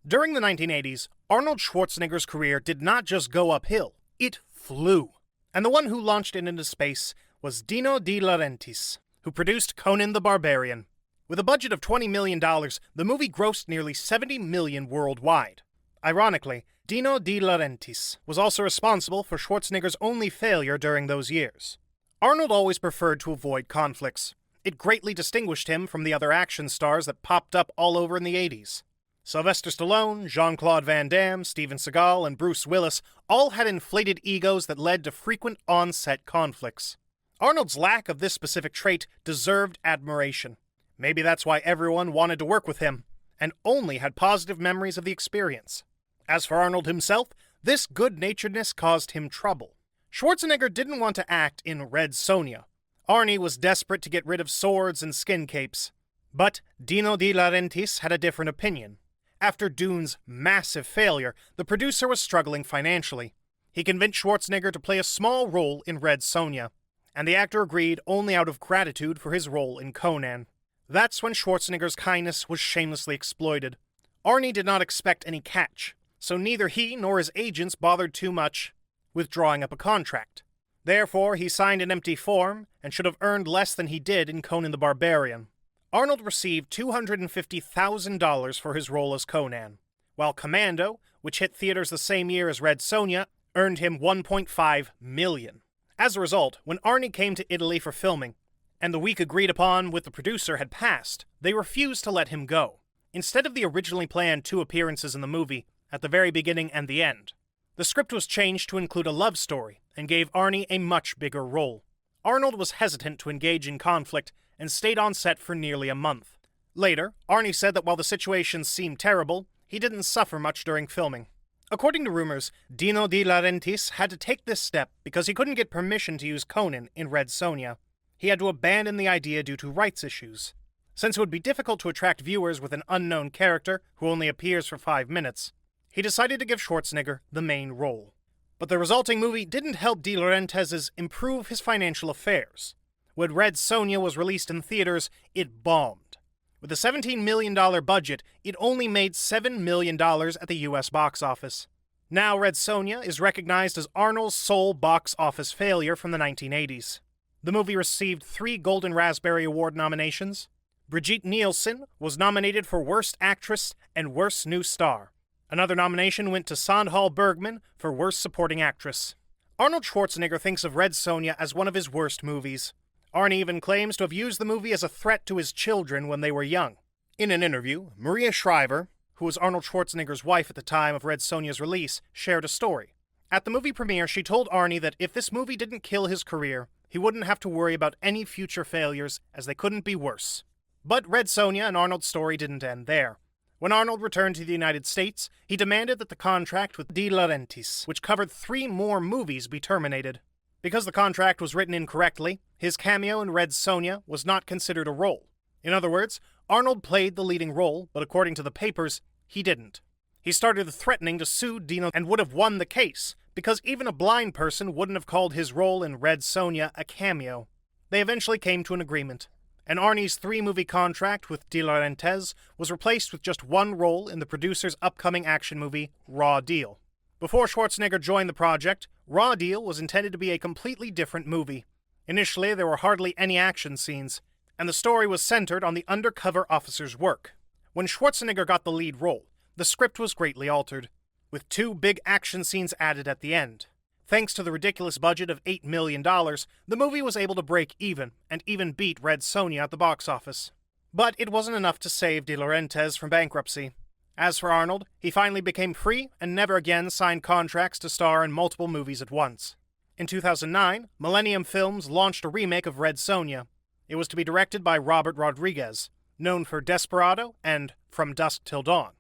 During the 1980s, Arnold Schwarzenegger's career did not just go uphill, it flew. And the one who launched it into space was Dino De Laurentiis, who produced Conan the Barbarian. With a budget of $20 million, the movie grossed nearly $70 million worldwide. Ironically, Dino De Laurentiis was also responsible for Schwarzenegger's only failure during those years. Arnold always preferred to avoid conflicts. It greatly distinguished him from the other action stars that popped up all over in the 80s. Sylvester Stallone, Jean-Claude Van Damme, Steven Seagal, and Bruce Willis all had inflated egos that led to frequent on-set conflicts. Arnold's lack of this specific trait deserved admiration. Maybe that's why everyone wanted to work with him, and only had positive memories of the experience. As for Arnold himself, this good-naturedness caused him trouble. Schwarzenegger didn't want to act in Red Sonja. Arnie was desperate to get rid of swords and skin capes. But Dino De Laurentiis had a different opinion. After Dune's massive failure, the producer was struggling financially. He convinced Schwarzenegger to play a small role in Red Sonja, and the actor agreed only out of gratitude for his role in Conan. That's when Schwarzenegger's kindness was shamelessly exploited. Arnie did not expect any catch, so neither he nor his agents bothered too much with drawing up a contract. Therefore, he signed an empty form and should have earned less than he did in Conan the Barbarian. Arnold received $250,000 for his role as Conan, while Commando, which hit theaters the same year as Red Sonja, earned him $1.5 million. As a result, when Arnie came to Italy for filming, and the week agreed upon with the producer had passed, they refused to let him go. Instead of the originally planned 2 appearances in the movie, at the very beginning and the end, the script was changed to include a love story and gave Arnie a much bigger role. Arnold was hesitant to engage in conflict and stayed on set for nearly a month. Later, Arnie said that while the situation seemed terrible, he didn't suffer much during filming. According to rumors, Dino De Laurentiis had to take this step because he couldn't get permission to use Conan in Red Sonja. He had to abandon the idea due to rights issues. Since it would be difficult to attract viewers with an unknown character who only appears for 5 minutes, he decided to give Schwarzenegger the main role. But the resulting movie didn't help De Laurentiis improve his financial affairs. When Red Sonja was released in theaters, it bombed. With a $17 million budget, it only made $7 million at the US box office. Now Red Sonja is recognized as Arnold's sole box office failure from the 1980s. The movie received 3 Golden Raspberry Award nominations. Brigitte Nielsen was nominated for Worst Actress and Worst New Star. Another nomination went to Sandhall Bergman for Worst Supporting Actress. Arnold Schwarzenegger thinks of Red Sonja as one of his worst movies. Arnie even claims to have used the movie as a threat to his children when they were young. In an interview, Maria Shriver, who was Arnold Schwarzenegger's wife at the time of Red Sonja's release, shared a story. At the movie premiere, she told Arnie that if this movie didn't kill his career, he wouldn't have to worry about any future failures, as they couldn't be worse. But Red Sonja and Arnold's story didn't end there. When Arnold returned to the United States, he demanded that the contract with De Laurentiis, which covered 3 more movies, be terminated. Because the contract was written incorrectly, his cameo in Red Sonja was not considered a role. In other words, Arnold played the leading role, but according to the papers, he didn't. He started threatening to sue Dino and would have won the case, because even a blind person wouldn't have called his role in Red Sonja a cameo. They eventually came to an agreement, and Arnie's 3-movie contract with De Laurentiis was replaced with just 1 role in the producer's upcoming action movie, Raw Deal. Before Schwarzenegger joined the project, Raw Deal was intended to be a completely different movie. Initially, there were hardly any action scenes, and the story was centered on the undercover officer's work. When Schwarzenegger got the lead role, the script was greatly altered, with 2 big action scenes added at the end. Thanks to the ridiculous budget of $8 million, the movie was able to break even, and even beat Red Sonja at the box office. But it wasn't enough to save De Laurentiis from bankruptcy. As for Arnold, he finally became free and never again signed contracts to star in multiple movies at once. In 2009, Millennium Films launched a remake of Red Sonja. It was to be directed by Robert Rodriguez, known for Desperado and From Dusk Till Dawn.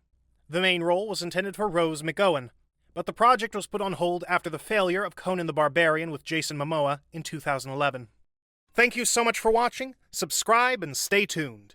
The main role was intended for Rose McGowan, but the project was put on hold after the failure of Conan the Barbarian with Jason Momoa in 2011. Thank you so much for watching, subscribe, and stay tuned.